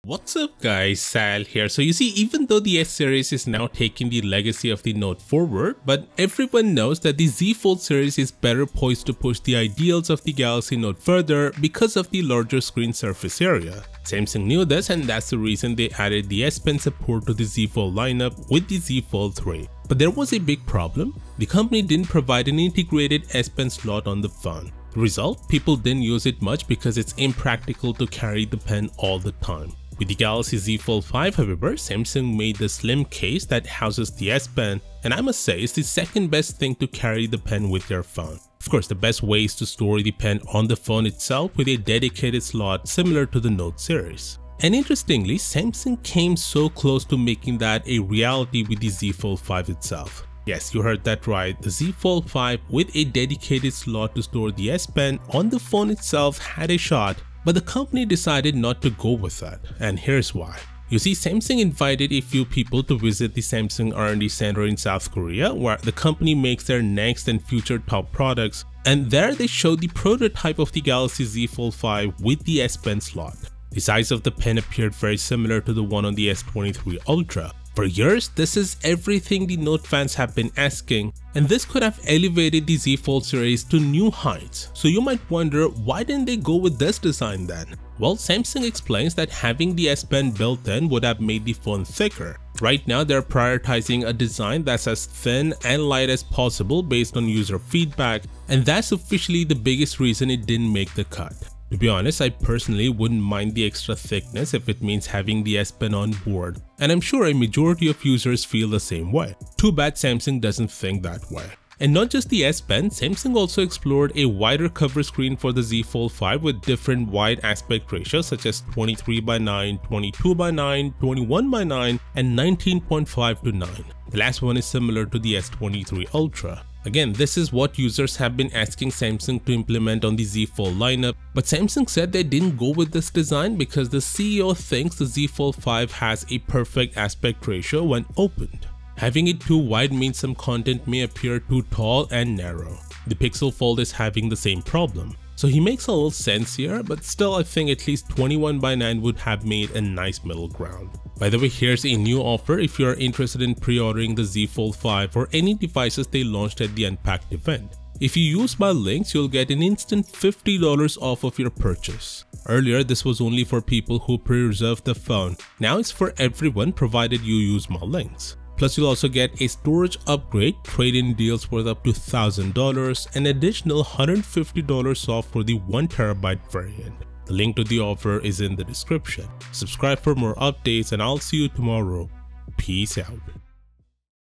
What's up guys, Sal here. So you see, even though the S series is now taking the legacy of the Note forward, but everyone knows that the Z Fold series is better poised to push the ideals of the Galaxy Note further because of the larger screen surface area. Samsung knew this, and that's the reason they added the S Pen support to the Z Fold lineup with the Z Fold 3. But there was a big problem. The company didn't provide an integrated S Pen slot on the phone. The result, people didn't use it much because it's impractical to carry the pen all the time. With the Galaxy Z Fold 5, however, Samsung made the slim case that houses the S Pen, and I must say it's the second best thing to carry the pen with your phone. Of course, the best way is to store the pen on the phone itself with a dedicated slot similar to the Note series. And interestingly, Samsung came so close to making that a reality with the Z Fold 5 itself. Yes, you heard that right, the Z Fold 5 with a dedicated slot to store the S Pen on the phone itself had a shot, but the company decided not to go with that, and here's why. You see, Samsung invited a few people to visit the Samsung R&D Center in South Korea, where the company makes their next and future top products, and there they showed the prototype of the Galaxy Z Fold 5 with the S Pen slot. The size of the pen appeared very similar to the one on the S23 Ultra. For years, this is everything the Note fans have been asking, and this could have elevated the Z Fold series to new heights. So you might wonder, why didn't they go with this design then? Well, Samsung explains that having the S Pen built in would have made the phone thicker. Right now, they're prioritizing a design that's as thin and light as possible based on user feedback, and that's officially the biggest reason it didn't make the cut. To be honest, I personally wouldn't mind the extra thickness if it means having the S Pen on board, and I'm sure a majority of users feel the same way. Too bad Samsung doesn't think that way. And not just the S Pen, Samsung also explored a wider cover screen for the Z Fold 5 with different wide aspect ratios such as 23:9, 22:9, 21:9, and 19.5:9. The last one is similar to the S23 Ultra. Again, this is what users have been asking Samsung to implement on the Z Fold lineup, but Samsung said they didn't go with this design because the CEO thinks the Z Fold 5 has a perfect aspect ratio when opened. Having it too wide means some content may appear too tall and narrow. The Pixel Fold is having the same problem. So he makes a little sense here, but still I think at least 21:9 would have made a nice middle ground. By the way, here's a new offer if you are interested in pre-ordering the Z Fold 5 or any devices they launched at the Unpacked event. If you use my links, you'll get an instant $50 off of your purchase. Earlier, this was only for people who pre-reserved the phone. Now it's for everyone provided you use my links. Plus, you'll also get a storage upgrade, trade-in deals worth up to $1,000, and additional $150 off for the 1TB variant. The link to the offer is in the description. Subscribe for more updates, and I'll see you tomorrow. Peace out.